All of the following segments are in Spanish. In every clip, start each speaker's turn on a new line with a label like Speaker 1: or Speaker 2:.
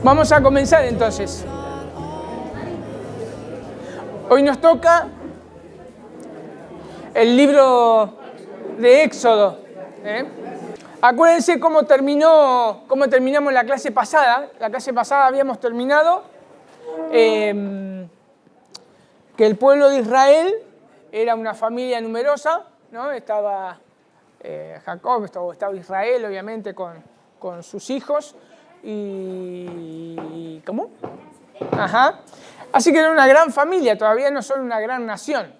Speaker 1: Vamos a comenzar entonces. Hoy nos toca el libro de Éxodo. Acuérdense cómo terminamos la clase pasada. La clase pasada habíamos terminado que el pueblo de Israel era una familia numerosa, ¿no? Estaba Jacob, estaba Israel, obviamente, con sus hijos. Y ¿cómo? Ajá. Así que era una gran familia, todavía no son una gran nación,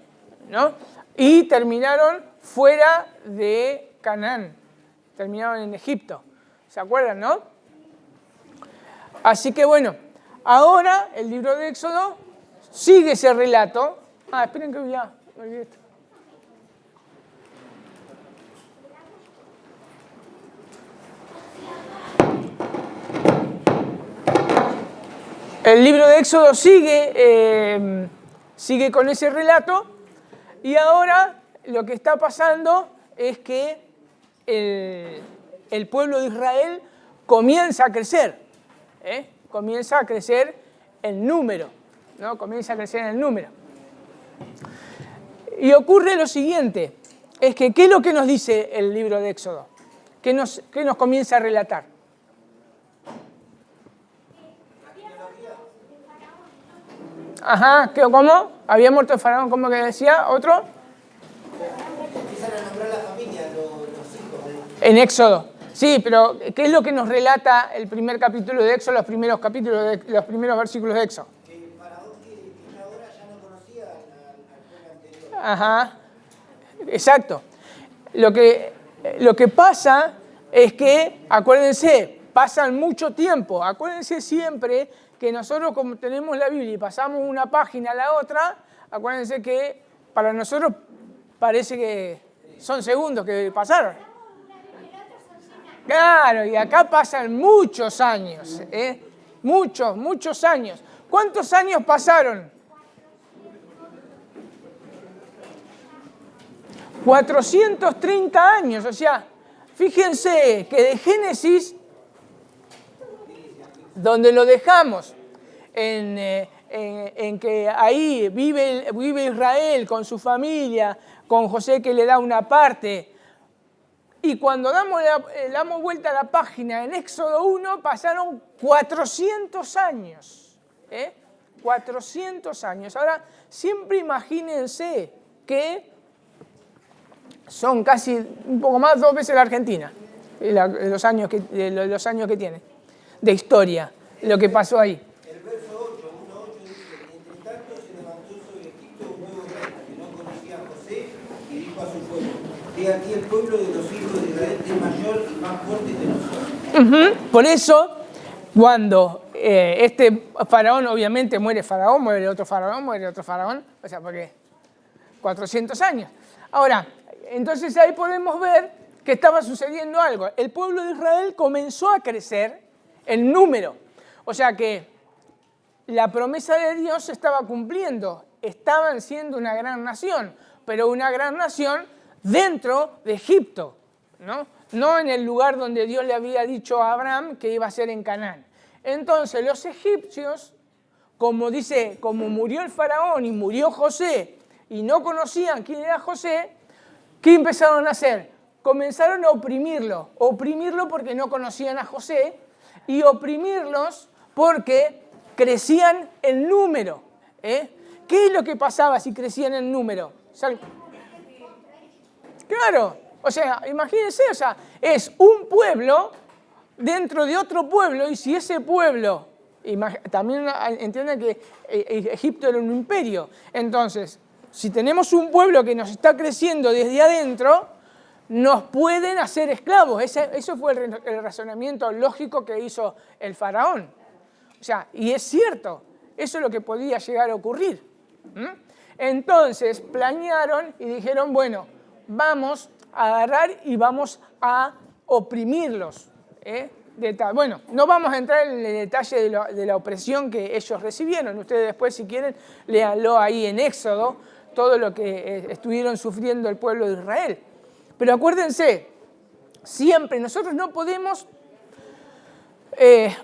Speaker 1: ¿no? Y terminaron fuera de Canaán, terminaron en Egipto. ¿Se acuerdan, no? Así que bueno, ahora el libro de Éxodo sigue ese relato. Esperen que ya me olvidé esto. El libro de Éxodo sigue con ese relato y ahora lo que está pasando es que el pueblo de Israel comienza a crecer, comienza a crecer en número, ¿no? Comienza a crecer en el número. Y ocurre lo siguiente, es que ¿qué es lo que nos dice el libro de Éxodo? ¿Qué nos comienza a relatar? Ajá, ¿cómo? Había muerto el faraón, ¿cómo que decía? ¿Otro?
Speaker 2: Empiezan a nombrar la familia, los hijos.
Speaker 1: En Éxodo. Sí, pero ¿qué es lo que nos relata el primer capítulo de Éxodo, los primeros versículos de Éxodo?
Speaker 2: Que el faraón que ahora ya no conocía al pueblo anterior.
Speaker 1: Ajá, exacto. Lo que pasa es que, acuérdense, pasan mucho tiempo. Acuérdense siempre que nosotros, como tenemos la Biblia y pasamos una página a la otra, acuérdense que para nosotros parece que son segundos que pasaron. Claro, y acá pasan muchos años, muchos años. ¿Cuántos años pasaron? 430 años, o sea, fíjense que de Génesis, donde lo dejamos, en que ahí vive Israel con su familia, con José que le da una parte, y cuando damos vuelta a la página en Éxodo 1, pasaron 400 años. 400 años. Ahora, siempre imagínense que son casi un poco más, 2 veces la Argentina, los años que tiene, de historia, lo que pasó ahí.
Speaker 2: El verso 8, 1:8 dice: entre tanto se levantó sobre Egipto un nuevo rey que no conocía a José y dijo a su pueblo: he aquí el pueblo de los hijos de Israel es mayor y más fuerte que nosotros.
Speaker 1: Por eso, cuando este faraón, obviamente muere faraón, muere otro faraón, o sea, porque 400 años. Ahora, entonces ahí podemos ver que estaba sucediendo algo. El pueblo de Israel comenzó a crecer en número. O sea que la promesa de Dios se estaba cumpliendo. Estaban siendo una gran nación, pero una gran nación dentro de Egipto, ¿no? No en el lugar donde Dios le había dicho a Abraham que iba a ser en Canaán. Entonces los egipcios, como murió el faraón y murió José, y no conocían quién era José, ¿qué empezaron a hacer? Comenzaron a oprimirlo porque no conocían a José, y oprimirlos porque crecían en número. ¿Qué es lo que pasaba si crecían en número? Claro, o sea, imagínense, o sea, es un pueblo dentro de otro pueblo, y si ese pueblo, también entienden que Egipto era un imperio, entonces, si tenemos un pueblo que nos está creciendo desde adentro, nos pueden hacer esclavos. Eso fue el razonamiento lógico que hizo el faraón. O sea, y es cierto, eso es lo que podía llegar a ocurrir. Entonces planearon y dijeron, bueno, vamos a agarrar y vamos a oprimirlos. Bueno, no vamos a entrar en el detalle de la opresión que ellos recibieron. Ustedes después, si quieren, léanlo ahí en Éxodo, todo lo que estuvieron sufriendo el pueblo de Israel. Pero acuérdense, siempre nosotros no podemos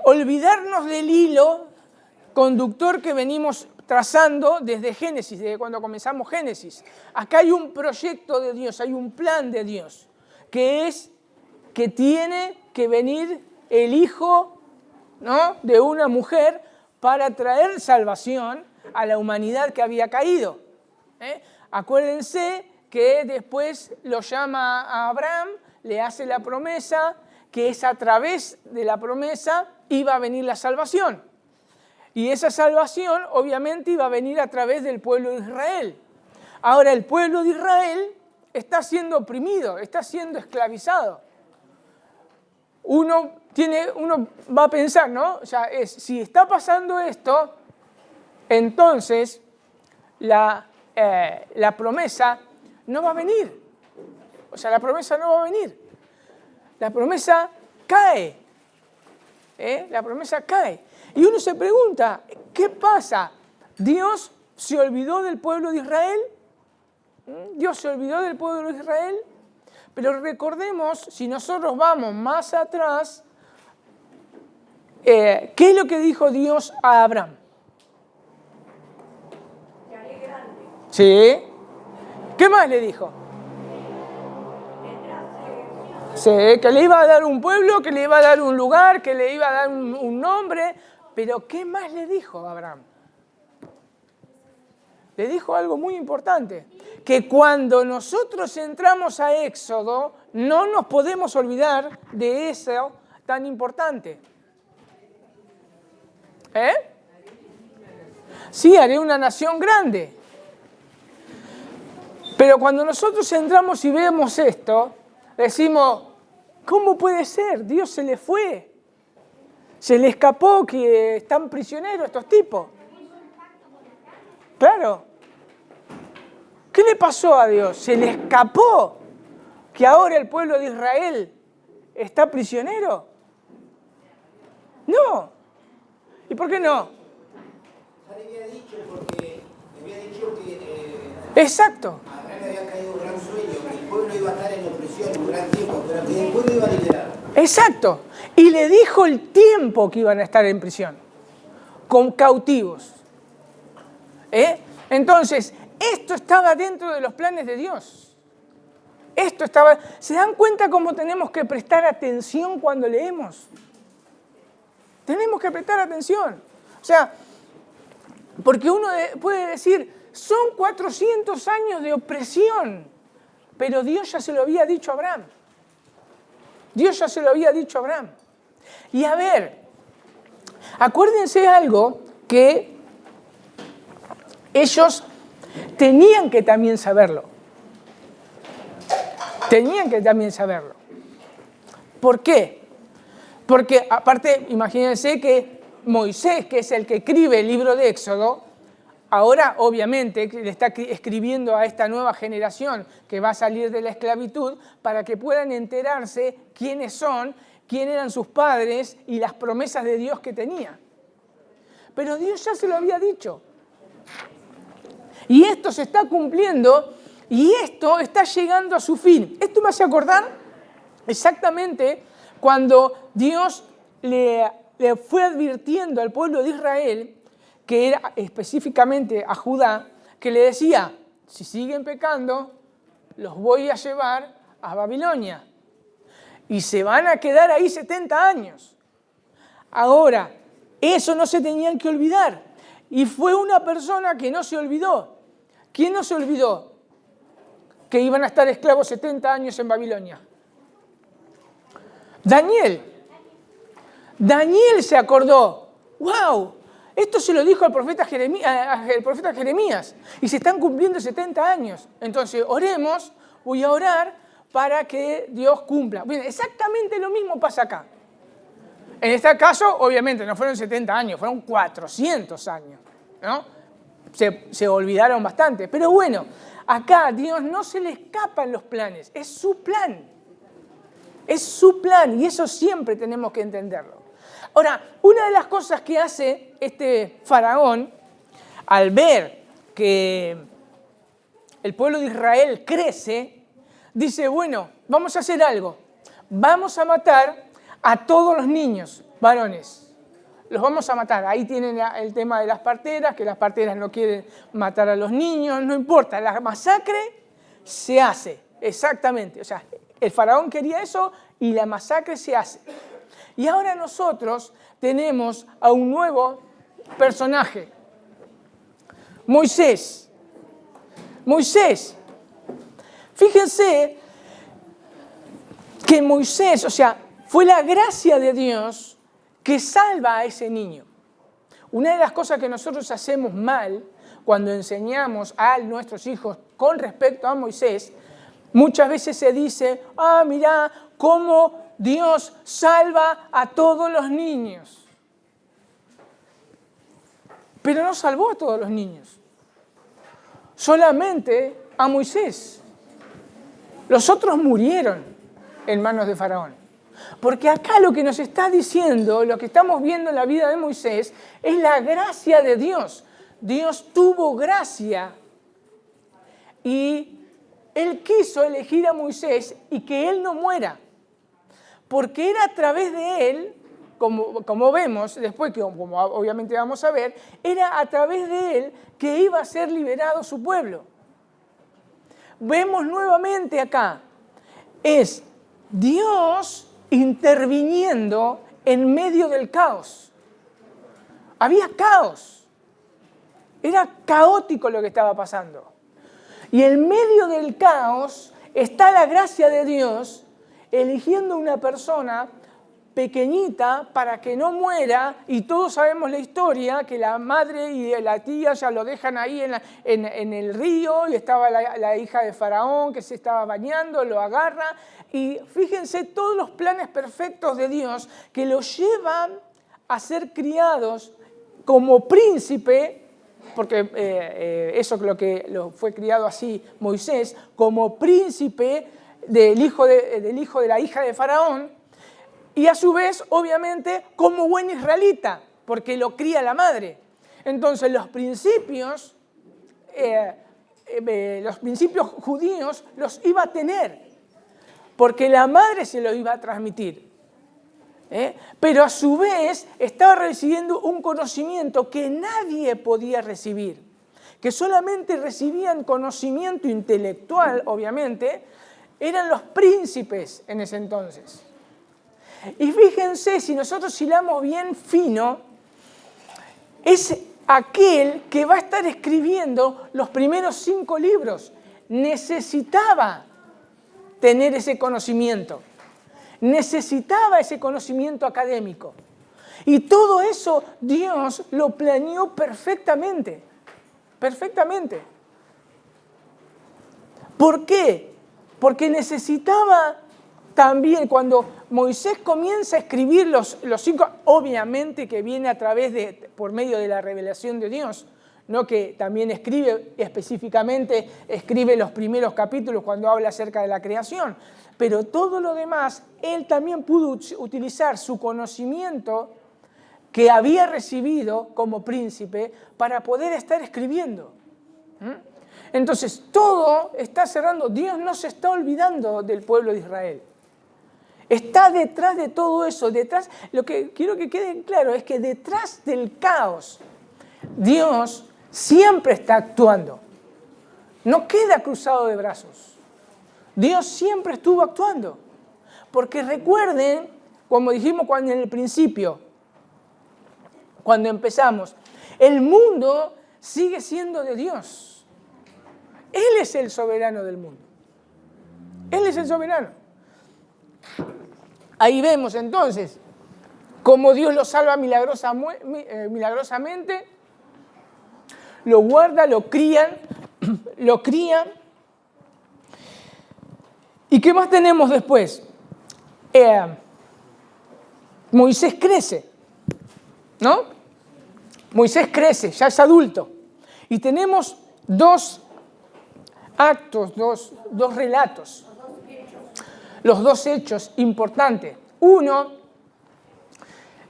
Speaker 1: olvidarnos del hilo conductor que venimos trazando desde Génesis, desde cuando comenzamos Génesis. Acá hay un proyecto de Dios, hay un plan de Dios, que es que tiene que venir el hijo, ¿no?, de una mujer para traer salvación a la humanidad que había caído. Acuérdense que después lo llama a Abraham, le hace la promesa, que es a través de la promesa iba a venir la salvación. Y esa salvación obviamente iba a venir a través del pueblo de Israel. Ahora el pueblo de Israel está siendo oprimido, está siendo esclavizado. Uno va a pensar, ¿no? O sea, si está pasando esto, entonces la promesa no va a venir. O sea, la promesa no va a venir. La promesa cae. La promesa cae. Y uno se pregunta, ¿qué pasa? ¿Dios se olvidó del pueblo de Israel? ¿Dios se olvidó del pueblo de Israel? Pero recordemos, si nosotros vamos más atrás, ¿qué es lo que dijo Dios a Abraham? Sí. ¿Qué más le dijo? Sí, que le iba a dar un pueblo, que le iba a dar un lugar, que le iba a dar un nombre. Pero ¿qué más le dijo a Abraham? Le dijo algo muy importante, que cuando nosotros entramos a Éxodo, no nos podemos olvidar de eso tan importante. Sí, haré una nación grande. Pero cuando nosotros entramos y vemos esto, decimos, ¿cómo puede ser? Dios se le fue. Se le escapó que están prisioneros estos tipos. Claro. ¿Qué le pasó a Dios? ¿Se le escapó que ahora el pueblo de Israel está prisionero? No. ¿Y por qué no?
Speaker 2: Le había dicho porque le había dicho que
Speaker 1: Exacto.
Speaker 2: a Abraham había caído un gran sueño, que el pueblo iba a estar en opresión un gran tiempo, pero que el pueblo iba a liberar.
Speaker 1: Exacto. Y le dijo el tiempo que iban a estar en prisión, con cautivos. Entonces, esto estaba dentro de los planes de Dios. Esto estaba. ¿Se dan cuenta cómo tenemos que prestar atención cuando leemos? Tenemos que prestar atención. O sea, porque uno puede decir, son 400 años de opresión, pero Dios ya se lo había dicho a Abraham. Dios ya se lo había dicho a Abraham. Y a ver, acuérdense algo que ellos tenían que también saberlo. Tenían que también saberlo. ¿Por qué? Porque aparte, imagínense que Moisés, que es el que escribe el libro de Éxodo, ahora obviamente le está escribiendo a esta nueva generación que va a salir de la esclavitud para que puedan enterarse quiénes son, quién eran sus padres y las promesas de Dios que tenía. Pero Dios ya se lo había dicho. Y esto se está cumpliendo y esto está llegando a su fin. Esto me hace acordar exactamente cuando Dios le fue advirtiendo al pueblo de Israel, que era específicamente a Judá, que le decía, si siguen pecando, los voy a llevar a Babilonia. Y se van a quedar ahí 70 años. Ahora, eso no se tenían que olvidar. Y fue una persona que no se olvidó. ¿Quién no se olvidó que iban a estar esclavos 70 años en Babilonia? Daniel. Daniel se acordó. ¡Wow! Esto se lo dijo al profeta Jeremías. Y se están cumpliendo 70 años. Entonces, oremos, voy a orar para que Dios cumpla. Bien, exactamente lo mismo pasa acá. En este caso, obviamente, no fueron 70 años, fueron 400 años, ¿no? Se olvidaron bastante. Pero bueno, acá a Dios no se le escapan los planes, es su plan. Es su plan y eso siempre tenemos que entenderlo. Ahora, una de las cosas que hace este faraón, al ver que el pueblo de Israel crece, dice, bueno, vamos a hacer algo. Vamos a matar a todos los niños varones. Los vamos a matar. Ahí tienen el tema de las parteras, que las parteras no quieren matar a los niños, no importa, la masacre se hace, exactamente. O sea, el faraón quería eso y la masacre se hace. Y ahora nosotros tenemos a un nuevo personaje, Moisés. Moisés. Fíjense que Moisés, o sea, fue la gracia de Dios que salva a ese niño. Una de las cosas que nosotros hacemos mal cuando enseñamos a nuestros hijos con respecto a Moisés, muchas veces se dice, mirá cómo Dios salva a todos los niños. Pero no salvó a todos los niños. Solamente a Moisés. Los otros murieron en manos de Faraón. Porque acá lo que nos está diciendo, lo que estamos viendo en la vida de Moisés, es la gracia de Dios. Dios tuvo gracia y Él quiso elegir a Moisés y que él no muera. Porque era a través de él, como vemos después, como obviamente vamos a ver, era a través de él que iba a ser liberado su pueblo. Vemos nuevamente acá, es Dios interviniendo en medio del caos. Había caos. Era caótico lo que estaba pasando. Y en medio del caos está la gracia de Dios eligiendo una persona pequeñita para que no muera, y todos sabemos la historia, que la madre y la tía ya lo dejan ahí en el río, y estaba la hija de Faraón que se estaba bañando, lo agarra, y fíjense todos los planes perfectos de Dios que lo llevan a ser criados como príncipe, porque eso es lo que fue criado así Moisés, como príncipe del hijo de la hija de Faraón, y a su vez, obviamente, como buen israelita, porque lo cría la madre. Entonces, los principios judíos los iba a tener, porque la madre se los iba a transmitir. Pero a su vez, estaba recibiendo un conocimiento que nadie podía recibir, que solamente recibían conocimiento intelectual, obviamente, eran los príncipes en ese entonces. Y fíjense, si nosotros hilamos bien fino, es aquel que va a estar escribiendo los primeros 5 libros. Necesitaba tener ese conocimiento. Necesitaba ese conocimiento académico. Y todo eso Dios lo planeó perfectamente. Perfectamente. ¿Por qué? Porque necesitaba también, cuando Moisés comienza a escribir los 5, obviamente que viene a través por medio de la revelación de Dios, no que también específicamente escribe los primeros capítulos cuando habla acerca de la creación, pero todo lo demás, él también pudo utilizar su conocimiento que había recibido como príncipe para poder estar escribiendo. Entonces, todo está cerrando. Dios no se está olvidando del pueblo de Israel. Está detrás de todo eso. Lo que quiero que quede claro es que detrás del caos, Dios siempre está actuando. No queda cruzado de brazos. Dios siempre estuvo actuando. Porque recuerden, como dijimos en el principio, cuando empezamos, el mundo sigue siendo de Dios. Él es el soberano del mundo. Él es el soberano. Ahí vemos entonces cómo Dios lo salva milagrosamente, lo guarda, lo crían. ¿Y qué más tenemos después? Moisés crece, ¿no? Moisés crece, ya es adulto. Y tenemos 2 actos, dos relatos. Los 2 hechos importantes. Uno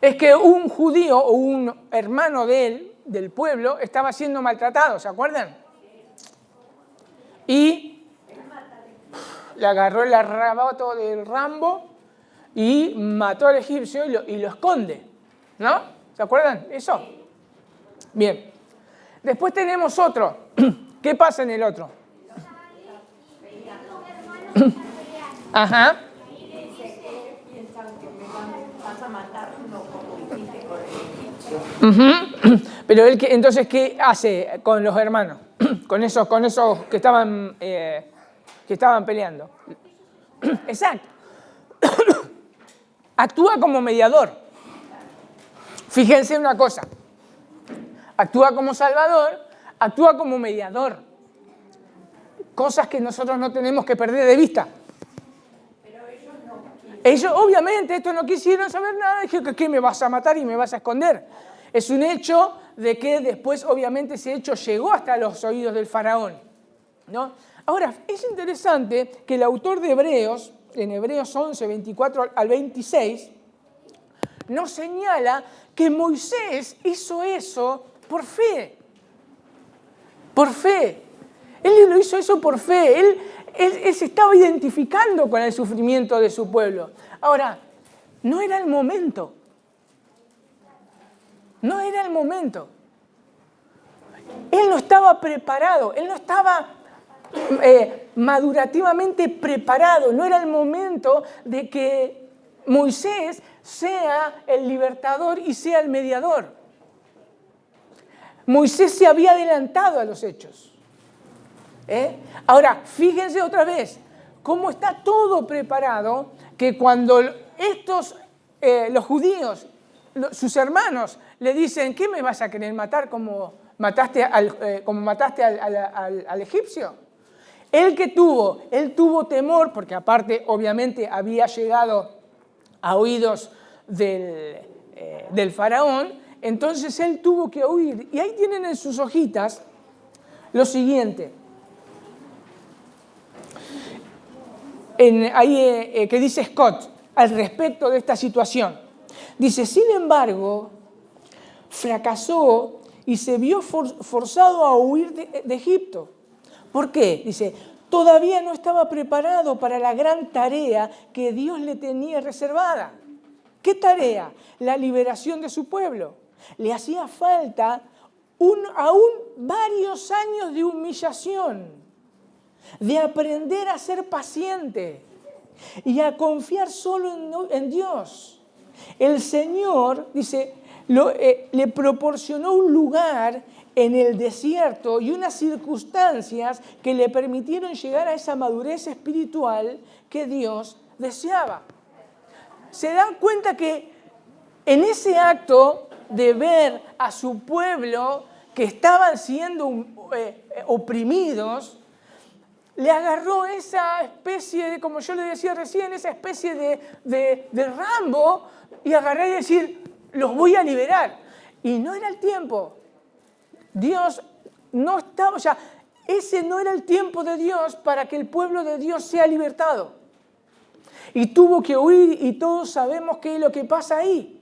Speaker 1: es que un judío o un hermano de él, del pueblo, estaba siendo maltratado, ¿se acuerdan? Y le agarró el arrebato del Rambo y mató al egipcio y lo esconde, ¿no? ¿Se acuerdan eso? Bien. Después tenemos otro. ¿Qué pasa en el otro? Ajá. Pero él, entonces, ¿qué hace con los hermanos? Con esos que estaban peleando. Exacto. Actúa como mediador. Fíjense una cosa. Actúa como salvador, actúa como mediador. Cosas que nosotros no tenemos que perder de vista. Pero ellos no. Ellos, obviamente, estos no quisieron saber nada. Dijeron que me vas a matar y me vas a esconder. Es un hecho de que después, obviamente, ese hecho llegó hasta los oídos del faraón, ¿no? Ahora, es interesante que el autor de Hebreos, en Hebreos 11, 24 al 26, nos señala que Moisés hizo eso por fe. Por fe. Él lo hizo eso por fe. Él se estaba identificando con el sufrimiento de su pueblo. Ahora, no era el momento. No era el momento. Él no estaba preparado. Él no estaba madurativamente preparado. No era el momento de que Moisés sea el libertador y sea el mediador. Moisés se había adelantado a los hechos. Ahora, fíjense otra vez cómo está todo preparado, que cuando los judíos, sus hermanos, le dicen, ¿qué me vas a querer matar como mataste al egipcio? Él tuvo temor, porque aparte, obviamente, había llegado a oídos del faraón, entonces él tuvo que huir. Y ahí tienen en sus hojitas lo siguiente. Que dice Scott al respecto de esta situación. Dice, sin embargo, fracasó y se vio forzado a huir de Egipto. ¿Por qué? Dice, todavía no estaba preparado para la gran tarea que Dios le tenía reservada. ¿Qué tarea? La liberación de su pueblo. Le hacía falta aún varios años de humillación, de aprender a ser paciente y a confiar solo en Dios. El Señor, dice, le proporcionó un lugar en el desierto y unas circunstancias que le permitieron llegar a esa madurez espiritual que Dios deseaba. Se dan cuenta que en ese acto de ver a su pueblo que estaban siendo oprimidos, le agarró esa especie de, como yo le decía recién, esa especie de Rambo, y agarré y decir, los voy a liberar. Y no era el tiempo. Dios no estaba, o sea, ese no era el tiempo de Dios para que el pueblo de Dios sea libertado. Y tuvo que huir, y todos sabemos qué es lo que pasa ahí.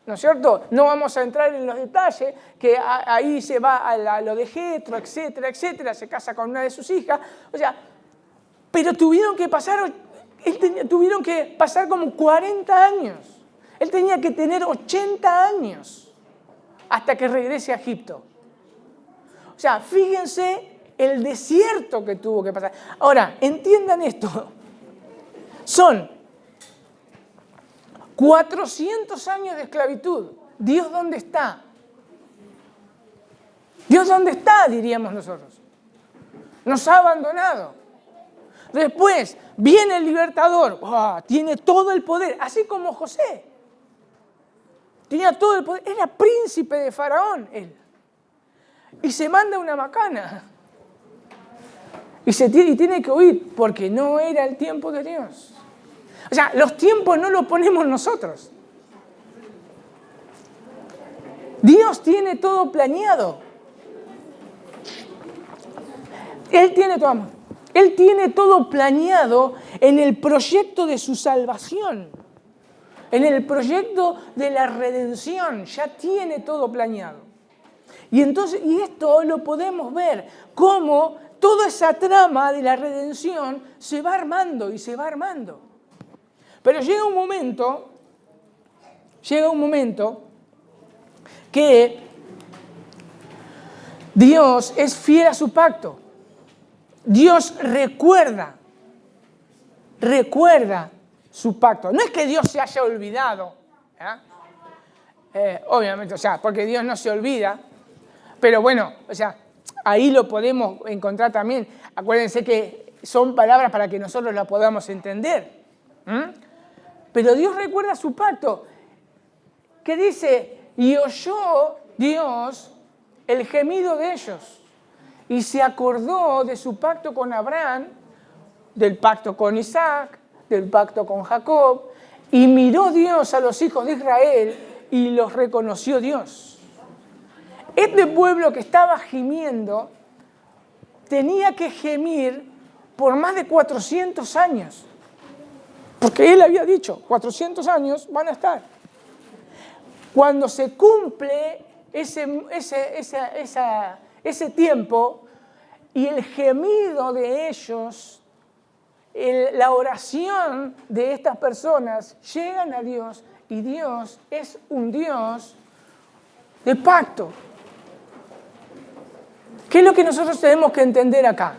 Speaker 1: ¿No es cierto? No vamos a entrar en los detalles, que ahí se va a lo de Jetro, etcétera, etcétera, se casa con una de sus hijas. O sea, pero tuvieron que pasar como 40 años. Él tenía que tener 80 años hasta que regrese a Egipto. O sea, fíjense el desierto que tuvo que pasar. Ahora, entiendan esto. Son 400 años de esclavitud. ¿Dios dónde está? ¿Dios dónde está?, diríamos nosotros. Nos ha abandonado. Después viene el libertador. ¡Oh! Tiene todo el poder, así como José. Tenía todo el poder. Era príncipe de Faraón, él. Y se manda una macana. Y tiene que huir porque no era el tiempo de Dios. O sea, los tiempos no los ponemos nosotros. Dios tiene todo planeado. Él tiene todo planeado en el proyecto de su salvación, en el proyecto de la redención. Ya tiene todo planeado. Y esto lo podemos ver, cómo toda esa trama de la redención se va armando y se va armando. Pero llega un momento que Dios es fiel a su pacto. Dios recuerda su pacto. No es que Dios se haya olvidado, obviamente, o sea, porque Dios no se olvida, pero bueno, o sea, ahí lo podemos encontrar también. Acuérdense que son palabras para que nosotros las podamos entender. Pero Dios recuerda su pacto, que dice, y oyó Dios el gemido de ellos, y se acordó de su pacto con Abraham, del pacto con Isaac, del pacto con Jacob, y miró Dios a los hijos de Israel y los reconoció Dios. Este pueblo que estaba gimiendo tenía que gemir por más de 400 años, porque él había dicho, 400 años van a estar. Cuando se cumple ese tiempo y el gemido de ellos, la oración de estas personas llegan a Dios, y Dios es un Dios de pacto. ¿Qué es lo que nosotros tenemos que entender acá?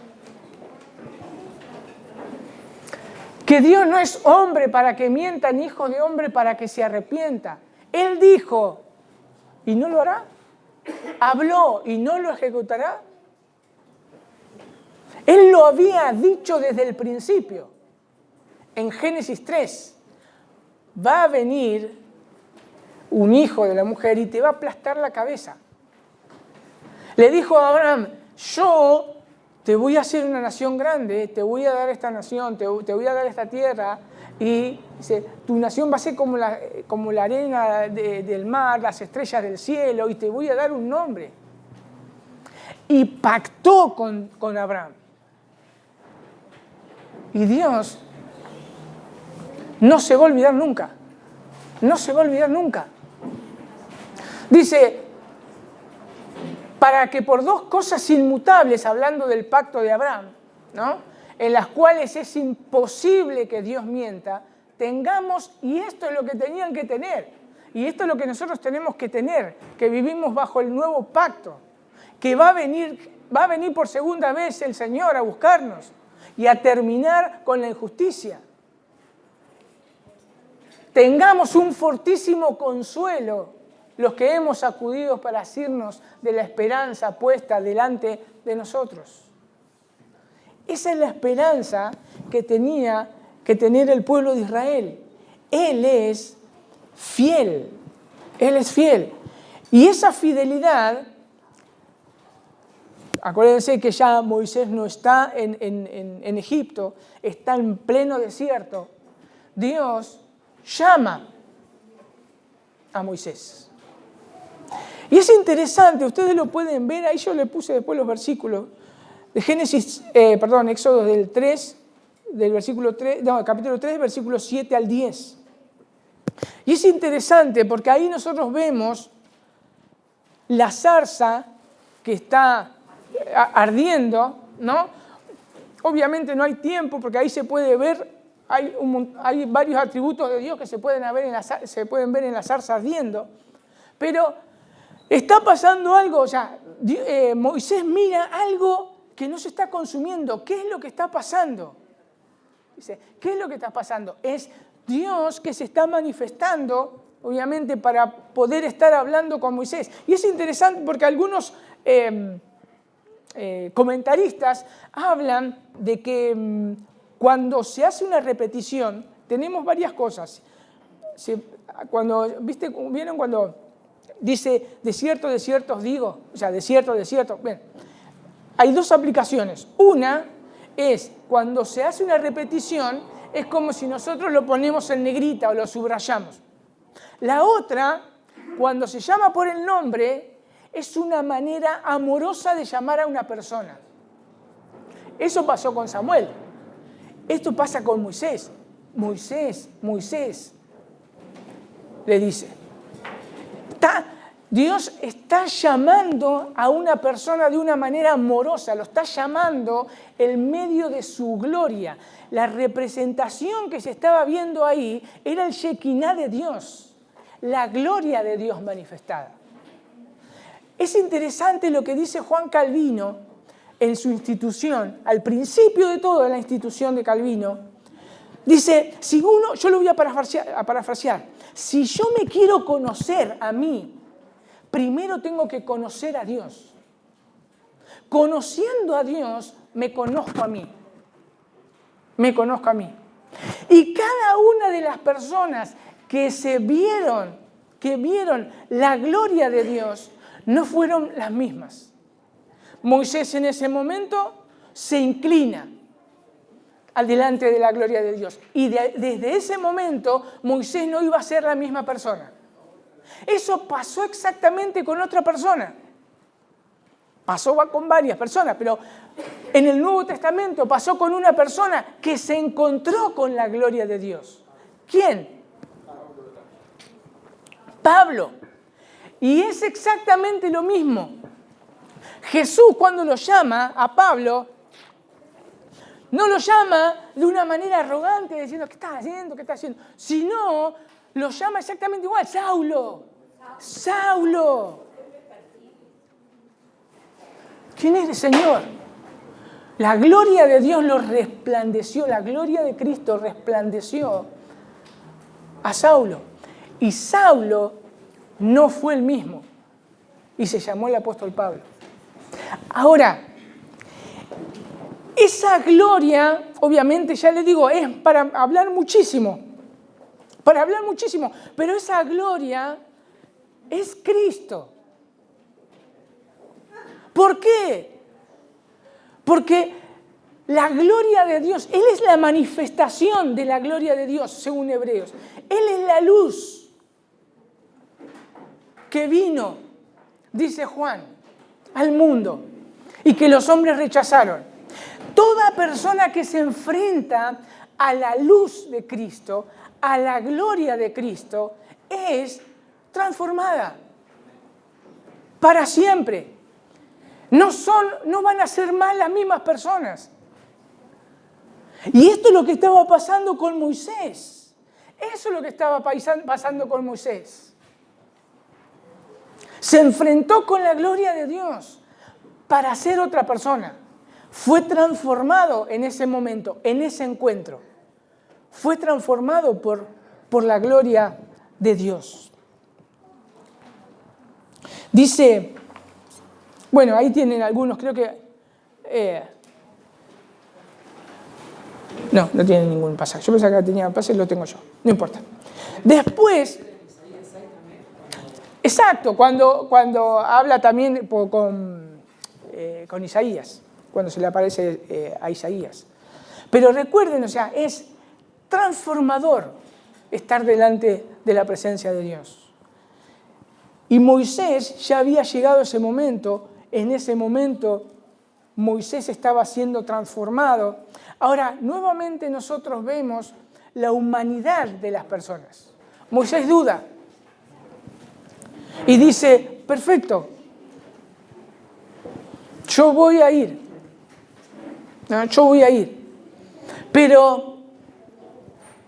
Speaker 1: Que Dios no es hombre para que mienta, ni hijo de hombre para que se arrepienta. Él dijo, ¿y no lo hará? ¿Habló y no lo ejecutará? Él lo había dicho desde el principio. En Génesis 3, va a venir un hijo de la mujer y te va a aplastar la cabeza. Le dijo a Abraham, yo te voy a hacer una nación grande, te voy a dar esta nación, te voy a dar esta tierra, y dice, tu nación va a ser como la arena del mar, las estrellas del cielo, y te voy a dar un nombre. Y pactó con Abraham. Y Dios no se va a olvidar nunca. No se va a olvidar nunca. Dice, para que por dos cosas inmutables, hablando del pacto de Abraham, ¿no?, en las cuales es imposible que Dios mienta, tengamos, y esto es lo que tenían que tener, y esto es lo que nosotros tenemos que tener, que vivimos bajo el nuevo pacto, que va a venir por segunda vez el Señor a buscarnos y a terminar con la injusticia. Tengamos un fortísimo consuelo los que hemos acudido para asirnos de la esperanza puesta delante de nosotros. Esa es la esperanza que tenía que tener el pueblo de Israel. Él es fiel. Él es fiel. Y esa fidelidad, acuérdense que ya Moisés no está en Egipto, está en pleno desierto. Dios llama a Moisés. Y es interesante, ustedes lo pueden ver, ahí yo le puse después los versículos de Éxodo del capítulo 3, versículos 7 al 10. Y es interesante porque ahí nosotros vemos la zarza que está ardiendo, ¿no? Obviamente no hay tiempo porque ahí se puede ver, hay varios atributos de Dios que se pueden ver en la zarza ardiendo, pero está pasando algo, o sea, Moisés mira algo que no se está consumiendo. ¿Qué es lo que está pasando? Dice, ¿qué es lo que está pasando? Es Dios que se está manifestando, obviamente, para poder estar hablando con Moisés. Y es interesante porque algunos comentaristas hablan de que cuando se hace una repetición, tenemos varias cosas. ¿Vieron cuando dice, de cierto os digo? O sea, de cierto. Bien. Hay dos aplicaciones. Una es cuando se hace una repetición, es como si nosotros lo ponemos en negrita o lo subrayamos. La otra, cuando se llama por el nombre, es una manera amorosa de llamar a una persona. Eso pasó con Samuel. Esto pasa con Moisés. Moisés, le dice. Dios está llamando a una persona de una manera amorosa, lo está llamando en medio de su gloria. La representación que se estaba viendo ahí era el Shekinah de Dios, la gloria de Dios manifestada. Es interesante lo que dice Juan Calvino en su institución, al principio de todo de la institución de Calvino. Dice, si uno, yo lo voy a parafrasear, si yo me quiero conocer a mí, primero tengo que conocer a Dios. Conociendo a Dios, me conozco a mí. Me conozco a mí. Y cada una de las personas que vieron la gloria de Dios, no fueron las mismas. Moisés en ese momento se inclina delante de la gloria de Dios. Y desde ese momento, Moisés no iba a ser la misma persona. Eso pasó exactamente con otra persona. Pasó con varias personas, pero en el Nuevo Testamento pasó con una persona que se encontró con la gloria de Dios. ¿Quién? Pablo. Y es exactamente lo mismo. Jesús, cuando lo llama a Pablo, no lo llama de una manera arrogante, diciendo, ¿qué estás haciendo? ¿Qué estás haciendo? Sino, lo llama exactamente igual, Saulo. Saulo. ¿Quién es el Señor? La gloria de Dios lo resplandeció, la gloria de Cristo resplandeció a Saulo. Y Saulo no fue el mismo. Y se llamó el apóstol Pablo. Ahora, esa gloria, obviamente, ya les digo, es para hablar muchísimo. Para hablar muchísimo. Pero esa gloria es Cristo. ¿Por qué? Porque la gloria de Dios, Él es la manifestación de la gloria de Dios, según Hebreos. Él es la luz que vino, dice Juan, al mundo y que los hombres rechazaron. Toda persona que se enfrenta a la luz de Cristo, a la gloria de Cristo, es transformada para siempre. No van a ser más las mismas personas. Y esto es lo que estaba pasando con Moisés. Eso es lo que estaba pasando con Moisés. Se enfrentó con la gloria de Dios para ser otra persona. Fue transformado en ese momento, en ese encuentro. Fue transformado por la gloria de Dios. Dice, bueno, ahí tienen algunos, creo que... no tienen ningún pasaje. Yo pensaba que tenía pasaje, lo tengo yo. No importa. Después... Exacto, cuando habla también con Isaías, cuando se le aparece a Isaías. Pero recuerden, o sea, es transformador estar delante de la presencia de Dios. Y Moisés ya había llegado a ese momento, en ese momento Moisés estaba siendo transformado. Ahora, nuevamente nosotros vemos la humanidad de las personas. Moisés duda. Y dice, perfecto, yo voy a ir. Yo voy a ir. Pero,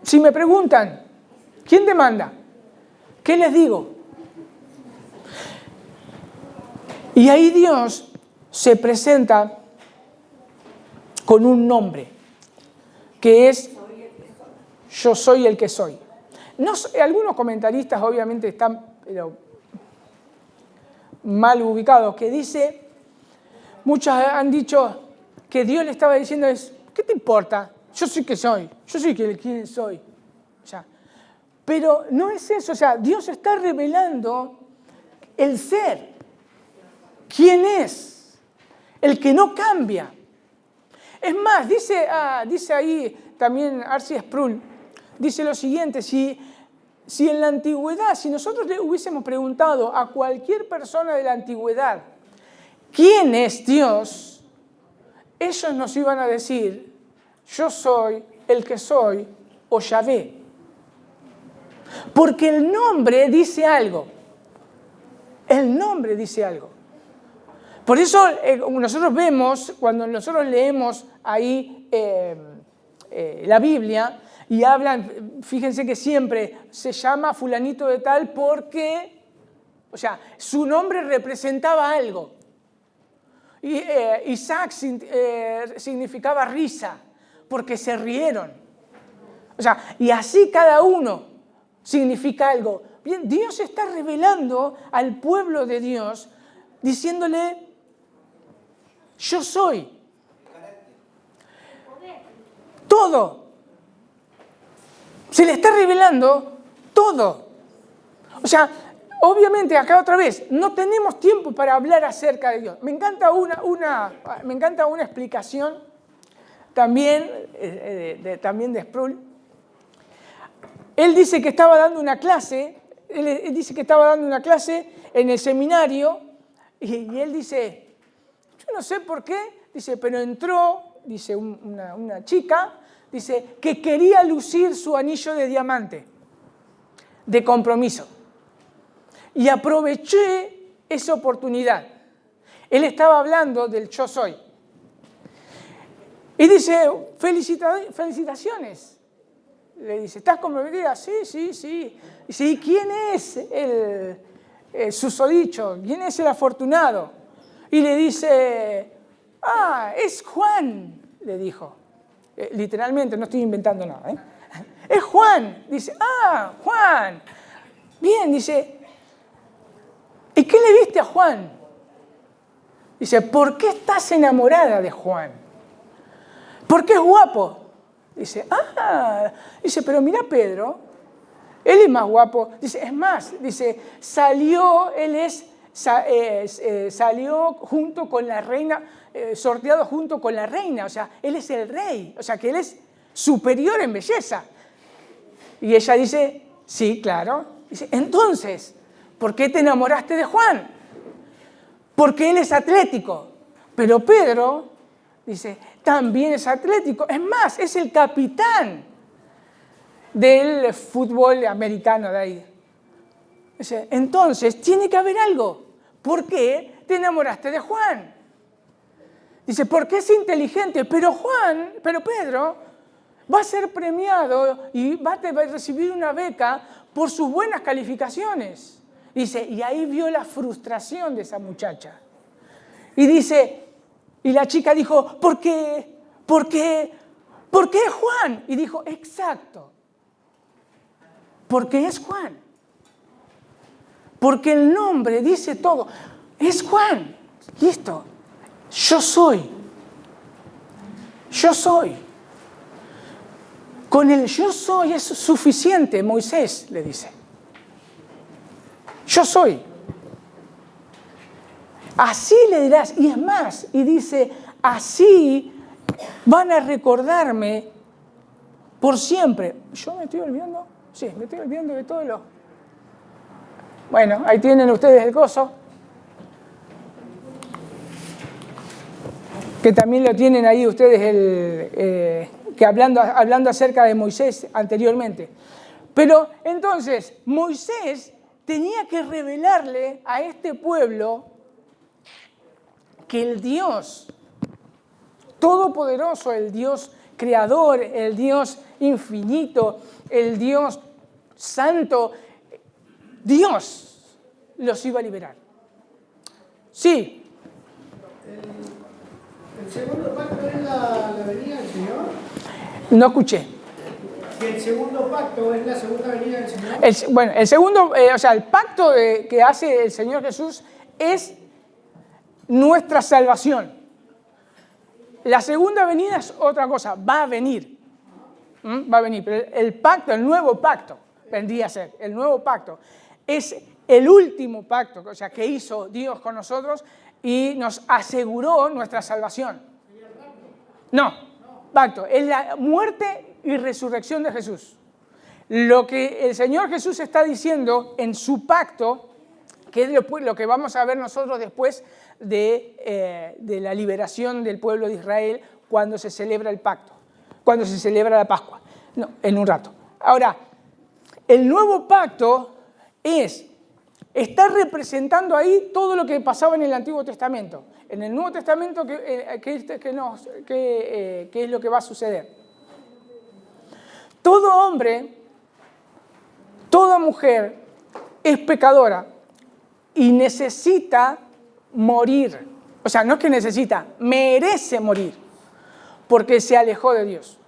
Speaker 1: si me preguntan, ¿quién te manda? ¿Qué les digo? Y ahí Dios se presenta con un nombre, que es, yo soy el que soy. No, algunos comentaristas obviamente están mal ubicados, que dice, muchos han dicho que Dios le estaba diciendo, ¿qué te importa? Yo soy que soy, yo soy quien soy. O sea, pero no es eso, o sea, Dios está revelando el ser, quién es, el que no cambia. Es más, dice ahí también R.C. Sproul, dice lo siguiente, si en la antigüedad, si nosotros le hubiésemos preguntado a cualquier persona de la antigüedad, ¿quién es Dios? Ellos nos iban a decir, yo soy el que soy o Yahvé. Porque el nombre dice algo. El nombre dice algo. Por eso nosotros vemos, cuando nosotros leemos ahí la Biblia y hablan, fíjense que siempre se llama fulanito de tal porque, o sea, su nombre representaba algo. Y Isaac significaba risa, porque se rieron. O sea, y así cada uno significa algo. Bien, Dios está revelando al pueblo de Dios, diciéndole, yo soy. Todo. Se le está revelando todo. O sea, obviamente, acá otra vez, no tenemos tiempo para hablar acerca de Dios. Me encanta una explicación también, también de Sproul. Él dice que estaba dando una clase, en el seminario y él dice, yo no sé por qué, dice, pero entró, dice, una chica, dice, que quería lucir su anillo de diamante, de compromiso. Y aproveché esa oportunidad. Él estaba hablando del yo soy. Y dice, felicitaciones. Le dice, ¿estás comprometida? Sí. Dice, ¿y quién es el susodicho? ¿Quién es el afortunado? Y le dice, es Juan, le dijo. Literalmente, no estoy inventando nada. Es Juan. Dice, Juan. Bien, dice, ¿y qué le viste a Juan? Dice, ¿por qué estás enamorada de Juan? Porque es guapo. Dice, dice, pero mira Pedro, él es más guapo. Dice, es más, dice, salió junto con la reina, sorteado junto con la reina, o sea, él es el rey, o sea, que él es superior en belleza. Y ella dice, sí, claro. Dice, entonces, ¿por qué te enamoraste de Juan? Porque él es atlético. Pero Pedro, dice, también es atlético. Es más, es el capitán del fútbol americano de ahí. Dice, entonces, tiene que haber algo. ¿Por qué te enamoraste de Juan? Dice, porque es inteligente. Pero Pedro va a ser premiado y va a recibir una beca por sus buenas calificaciones. Dice, y ahí vio la frustración de esa muchacha. Y dice, y la chica dijo, ¿por qué Juan? Y dijo, exacto, porque es Juan. Porque el nombre dice todo. Es Juan. Listo. Yo soy. Yo soy. Con el yo soy es suficiente, Moisés le dice. Yo soy. Así le dirás, y es más, y dice, así van a recordarme por siempre. ¿Yo me estoy olvidando? Sí, me estoy olvidando de todo lo... Bueno, ahí tienen ustedes el gozo. Que también lo tienen ahí ustedes, que hablando acerca de Moisés anteriormente. Pero entonces, Moisés tenía que revelarle a este pueblo que el Dios todopoderoso, el Dios creador, el Dios infinito, el Dios santo, Dios los iba a liberar. Sí.
Speaker 3: ¿El segundo pacto es la venida del Señor?
Speaker 1: No escuché.
Speaker 3: ¿El segundo pacto es la segunda venida del Señor?
Speaker 1: Bueno, el segundo, el pacto que hace el Señor Jesús es nuestra salvación. La segunda venida es otra cosa, va a venir. Va a venir, pero el pacto, el nuevo pacto, vendría a ser, el nuevo pacto, es el último pacto, o sea, que hizo Dios con nosotros y nos aseguró nuestra salvación. No, pacto, es la muerte y resurrección de Jesús. Lo que el Señor Jesús está diciendo en su pacto, que es lo que vamos a ver nosotros después de la liberación del pueblo de Israel cuando se celebra el pacto, cuando se celebra la Pascua. No, en un rato. Ahora, el nuevo pacto es está representando ahí todo lo que pasaba en el Antiguo Testamento. En el Nuevo Testamento, ¿qué es lo que va a suceder? Todo hombre, toda mujer es pecadora y necesita morir. O sea, no es que necesita, merece morir, porque se alejó de Dios.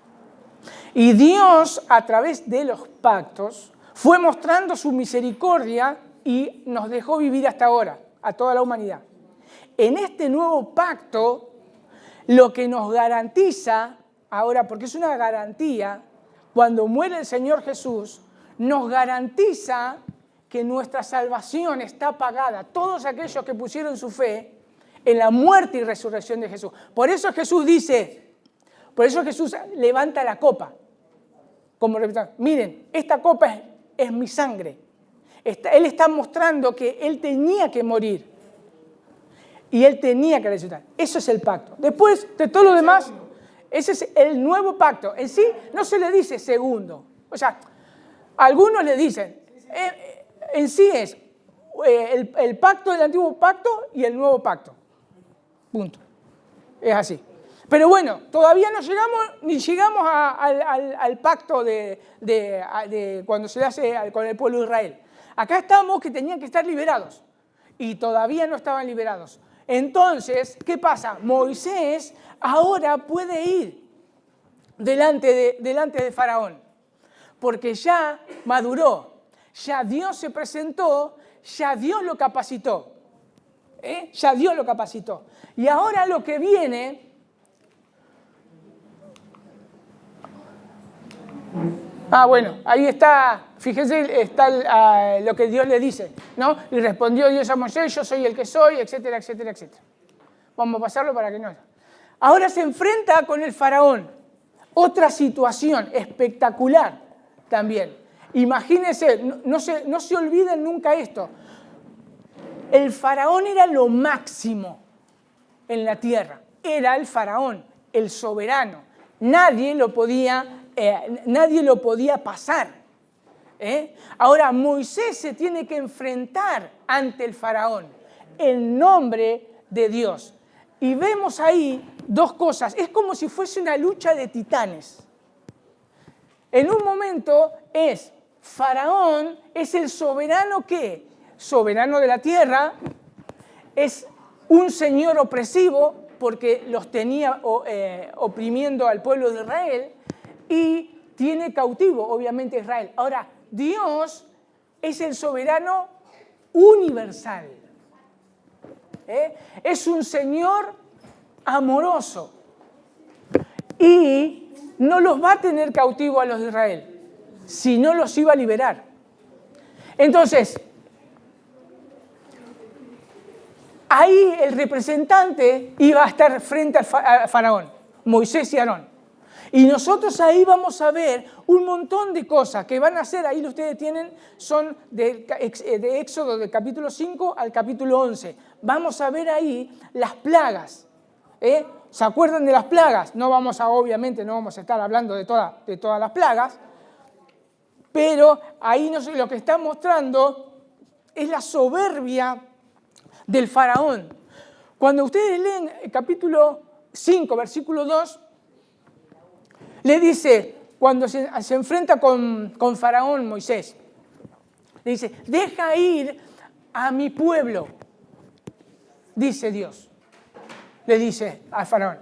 Speaker 1: Y Dios, a través de los pactos, fue mostrando su misericordia y nos dejó vivir hasta ahora, a toda la humanidad. En este nuevo pacto, lo que nos garantiza, ahora, porque es una garantía, cuando muere el Señor Jesús, nos garantiza que nuestra salvación está pagada. Todos aquellos que pusieron su fe en la muerte y resurrección de Jesús. Por eso Jesús dice, por eso Jesús levanta la copa. Como miren, esta copa es mi sangre. Él está mostrando que Él tenía que morir. Y Él tenía que resucitar. Eso es el pacto. Después de todo lo demás, ese es el nuevo pacto. En sí no se le dice segundo. O sea, algunos le dicen, en sí es el pacto del antiguo pacto y el nuevo pacto. Punto. Es así. Pero bueno, todavía no llegamos al pacto de cuando se hace con el pueblo de Israel. Acá estamos que tenían que estar liberados y todavía no estaban liberados. Entonces, ¿qué pasa? Moisés ahora puede ir delante de Faraón, porque ya maduró, ya Dios se presentó, ya Dios lo capacitó. Ya Dios lo capacitó. Y ahora lo que viene... bueno, ahí está, fíjense, está lo que Dios le dice, ¿no? Y respondió Dios a Moisés, yo soy el que soy, etcétera, etcétera, etcétera. Vamos a pasarlo para que no... Ahora se enfrenta con el faraón. Otra situación espectacular también. Imagínense, no se olviden nunca esto. El faraón era lo máximo en la tierra. Era el faraón, el soberano. Nadie lo podía pasar. Ahora Moisés se tiene que enfrentar ante el faraón en nombre de Dios. Y vemos ahí dos cosas. Es como si fuese una lucha de titanes. En un momento Faraón es el soberano que, soberano de la tierra, es un señor opresivo porque los tenía oprimiendo al pueblo de Israel y tiene cautivo, obviamente, a Israel. Ahora, Dios es el soberano universal. Es un Señor amoroso y no los va a tener cautivo a los de Israel, sino los iba a liberar. Entonces, ahí el representante iba a estar frente al faraón, Moisés y Aarón. Y nosotros ahí vamos a ver un montón de cosas que van a hacer, ahí ustedes tienen, son de Éxodo del capítulo 5 al capítulo 11. Vamos a ver ahí las plagas. ¿Se acuerdan de las plagas? Obviamente no vamos a estar hablando de todas las plagas, pero ahí lo que está mostrando es la soberbia del faraón. Cuando ustedes leen el capítulo 5, versículo 2, le dice, cuando se enfrenta con Faraón, Moisés, le dice, deja ir a mi pueblo, dice Dios. Le dice al Faraón.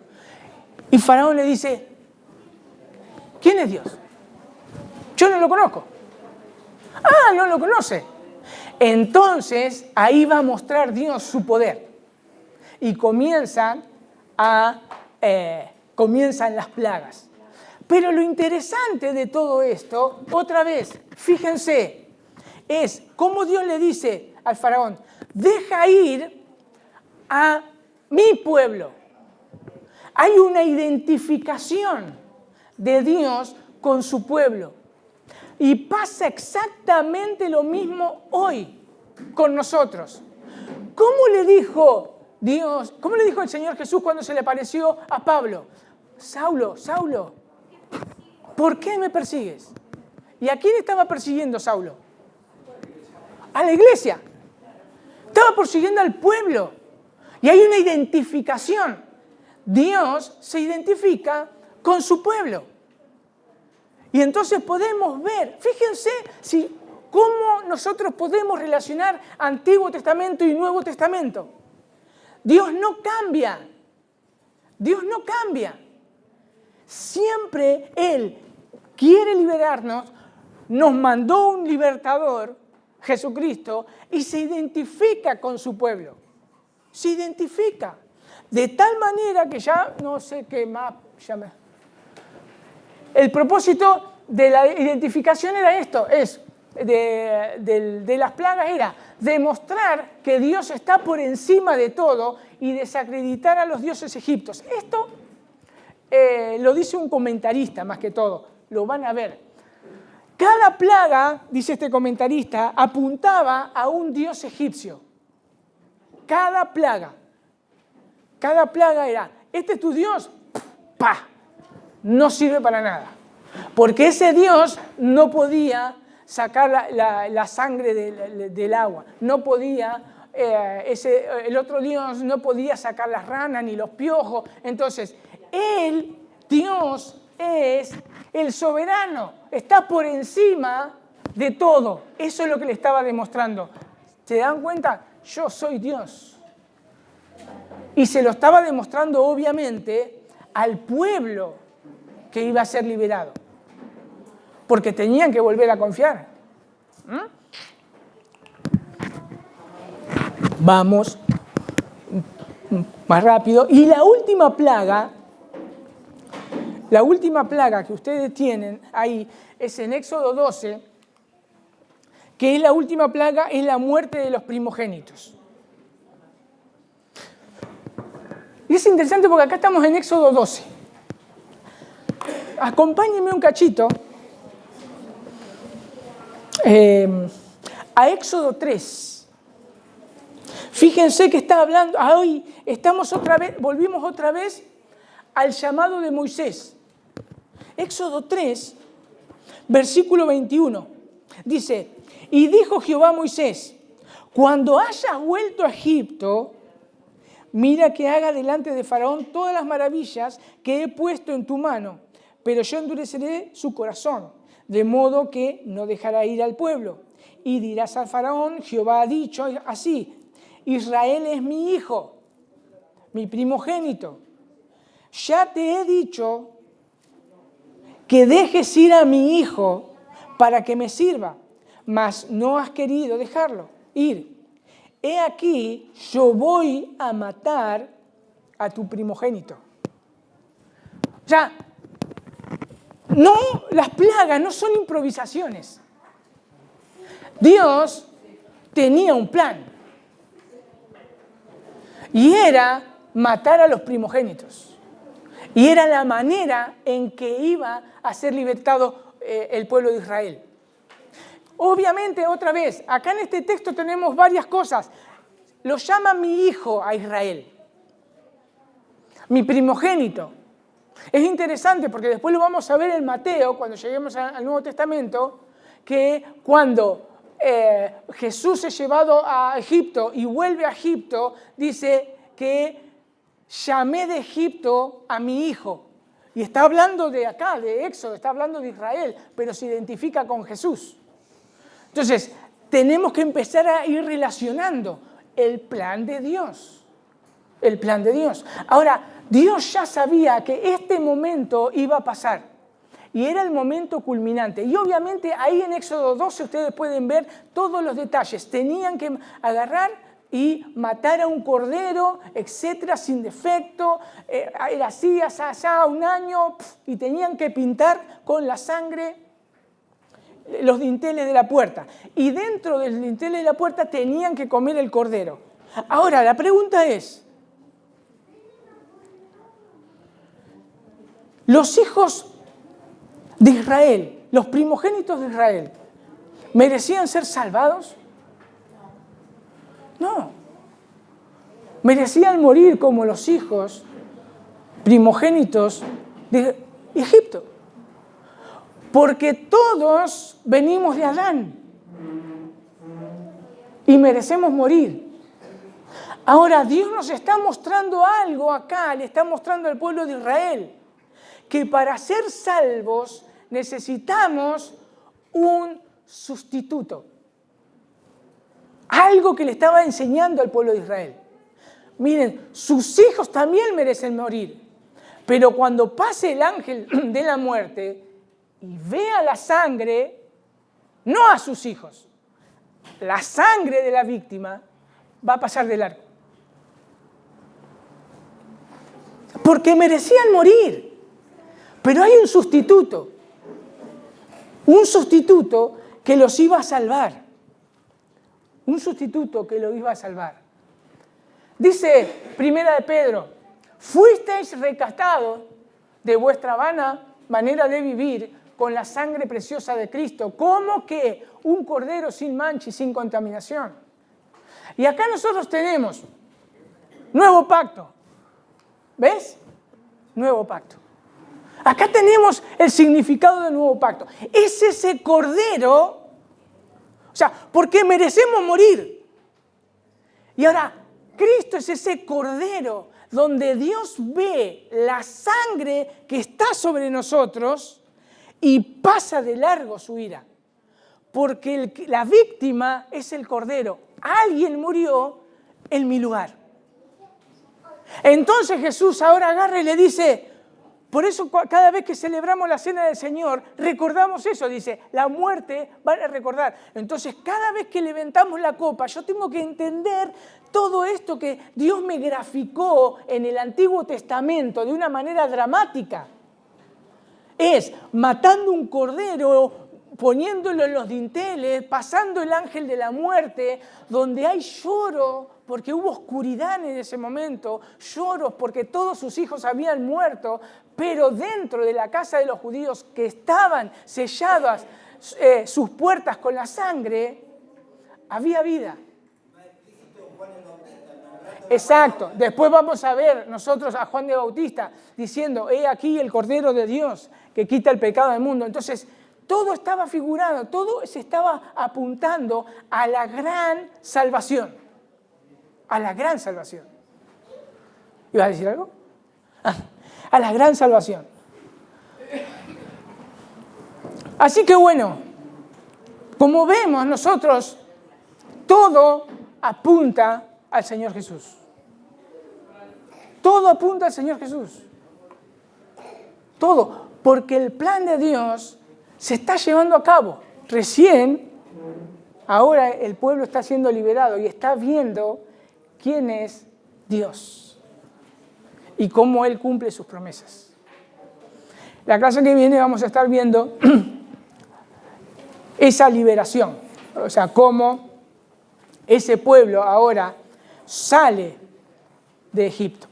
Speaker 1: Y Faraón le dice, ¿quién es Dios? Yo no lo conozco. No lo conoce. Entonces, ahí va a mostrar Dios su poder. Y comienzan las plagas. Pero lo interesante de todo esto, otra vez, fíjense, es cómo Dios le dice al faraón, deja ir a mi pueblo. Hay una identificación de Dios con su pueblo. Y pasa exactamente lo mismo hoy con nosotros. ¿Cómo le dijo Dios, cómo le dijo el Señor Jesús cuando se le apareció a Pablo? Saulo, Saulo, ¿por qué me persigues? ¿Y a quién estaba persiguiendo Saulo? A la iglesia. Estaba persiguiendo al pueblo. Y hay una identificación. Dios se identifica con su pueblo. Y entonces podemos ver, fíjense cómo nosotros podemos relacionar Antiguo Testamento y Nuevo Testamento. Dios no cambia. Dios no cambia. Siempre Él quiere liberarnos, nos mandó un libertador, Jesucristo, y se identifica con su pueblo. Se identifica. De tal manera que ya no sé qué más. El propósito de la identificación era esto, de las plagas era demostrar que Dios está por encima de todo y desacreditar a los dioses egipcios. Esto lo dice un comentarista más que todo, lo van a ver. Cada plaga, dice este comentarista, apuntaba a un dios egipcio. Cada plaga era, este es tu Dios, ¡pah! No sirve para nada. Porque ese Dios no podía sacar la sangre del agua, no podía, el otro Dios no podía sacar las ranas ni los piojos. Entonces, Dios es el soberano, está por encima de todo. Eso es lo que le estaba demostrando. ¿Se dan cuenta? Yo soy Dios. Y se lo estaba demostrando obviamente al pueblo que iba a ser liberado. Porque tenían que volver a confiar. Vamos más rápido. Y la última plaga que ustedes tienen ahí es en Éxodo 12, que es la última plaga, es la muerte de los primogénitos. Y es interesante porque acá estamos en Éxodo 12. Acompáñenme un cachito a Éxodo 3. Fíjense que está hablando, hoy volvimos otra vez al llamado de Moisés. Éxodo 3, versículo 21. Dice, y dijo Jehová a Moisés, cuando hayas vuelto a Egipto, mira que haga delante de Faraón todas las maravillas que he puesto en tu mano, pero yo endureceré su corazón, de modo que no dejará ir al pueblo. Y dirás al Faraón, Jehová ha dicho así, Israel es mi hijo, mi primogénito. Ya te he dicho que dejes ir a mi hijo para que me sirva, mas no has querido dejarlo ir. He aquí, yo voy a matar a tu primogénito. O sea, las plagas no son improvisaciones. Dios tenía un plan. Y era matar a los primogénitos. Y era la manera en que iba a ser libertado el pueblo de Israel. Obviamente, otra vez, acá en este texto tenemos varias cosas. Lo llama mi hijo a Israel. Mi primogénito. Es interesante porque después lo vamos a ver en Mateo, cuando lleguemos al Nuevo Testamento, que cuando Jesús es llevado a Egipto y vuelve a Egipto, dice que llamé de Egipto a mi hijo. Y está hablando de acá, de Éxodo, está hablando de Israel, pero se identifica con Jesús. Entonces, tenemos que empezar a ir relacionando el plan de Dios. El plan de Dios. Ahora, Dios ya sabía que este momento iba a pasar. Y era el momento culminante. Y obviamente ahí en Éxodo 12 ustedes pueden ver todos los detalles. Tenían que agarrar y matar a un cordero, etcétera, sin defecto. Era así, allá, un año. Y tenían que pintar con la sangre los dinteles de la puerta. Y dentro del dintel de la puerta tenían que comer el cordero. Ahora, la pregunta es, los hijos de Israel, los primogénitos de Israel, ¿merecían ser salvados? No. Merecían morir como los hijos primogénitos de Egipto. Porque todos venimos de Adán y merecemos morir. Ahora, Dios nos está mostrando algo acá, le está mostrando al pueblo de Israel, que para ser salvos necesitamos un sustituto. Algo que le estaba enseñando al pueblo de Israel. Miren, sus hijos también merecen morir, pero cuando pase el ángel de la muerte y vea la sangre, no a sus hijos, la sangre de la víctima va a pasar de largo. Porque merecían morir. Pero hay un sustituto que los iba a salvar. Un sustituto que los iba a salvar. Dice Primera de Pedro, fuisteis rescatados de vuestra vana manera de vivir con la sangre preciosa de Cristo, como que un cordero sin mancha y sin contaminación. Y acá nosotros tenemos nuevo pacto. ¿Ves? Nuevo pacto. Acá tenemos el significado del nuevo pacto. Es ese cordero, o sea, porque merecemos morir. Y ahora, Cristo es ese cordero donde Dios ve la sangre que está sobre nosotros y pasa de largo su ira. Porque la víctima es el cordero. Alguien murió en mi lugar. Entonces Jesús ahora agarra y le dice, por eso cada vez que celebramos la cena del Señor, recordamos eso, dice, la muerte van a recordar. Entonces cada vez que levantamos la copa, yo tengo que entender todo esto que Dios me graficó en el Antiguo Testamento de una manera dramática. Es matando un cordero, poniéndolo en los dinteles, pasando el ángel de la muerte, donde hay lloro, porque hubo oscuridad en ese momento, lloros porque todos sus hijos habían muerto, pero dentro de la casa de los judíos que estaban selladas sus puertas con la sangre, había vida. Exacto. Después vamos a ver nosotros a Juan de Bautista diciendo, he aquí el Cordero de Dios que quita el pecado del mundo. Entonces, todo estaba figurado, todo se estaba apuntando a la gran salvación. A la gran salvación. ¿Ibas a decir algo? A la gran salvación. Así que bueno, como vemos nosotros, todo apunta al Señor Jesús. Todo apunta al Señor Jesús. Todo, porque el plan de Dios se está llevando a cabo. Recién, ahora el pueblo está siendo liberado y está viendo quién es Dios y cómo Él cumple sus promesas. La clase que viene vamos a estar viendo esa liberación, o sea, cómo ese pueblo ahora sale de Egipto.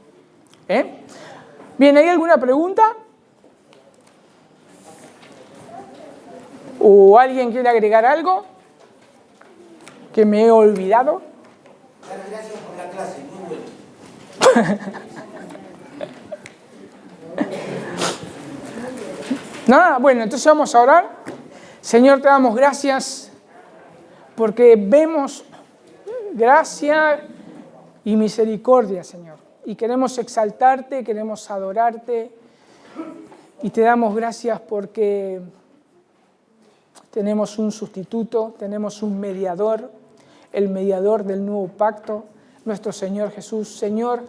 Speaker 1: Bien, ¿hay alguna pregunta? ¿O alguien quiere agregar algo que me he olvidado?
Speaker 2: Gracias por la clase, muy bueno.
Speaker 1: Nada, bueno, entonces vamos a orar. Señor, te damos gracias porque vemos gracia y misericordia, Señor. Y queremos exaltarte, queremos adorarte y te damos gracias porque tenemos un sustituto, tenemos un mediador, el mediador del nuevo pacto, nuestro Señor Jesús. Señor,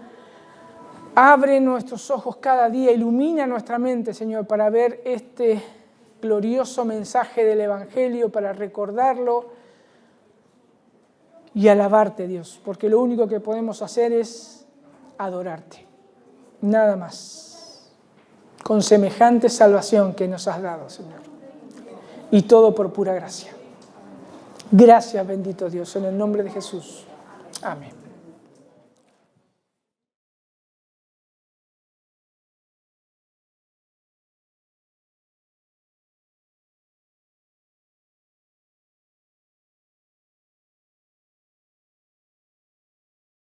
Speaker 1: abre nuestros ojos cada día, ilumina nuestra mente, Señor, para ver este glorioso mensaje del Evangelio, para recordarlo y alabarte, Dios, porque lo único que podemos hacer es adorarte, nada más, con semejante salvación que nos has dado, Señor, y todo por pura gracia. Gracias, bendito Dios, en el nombre de Jesús. Amén.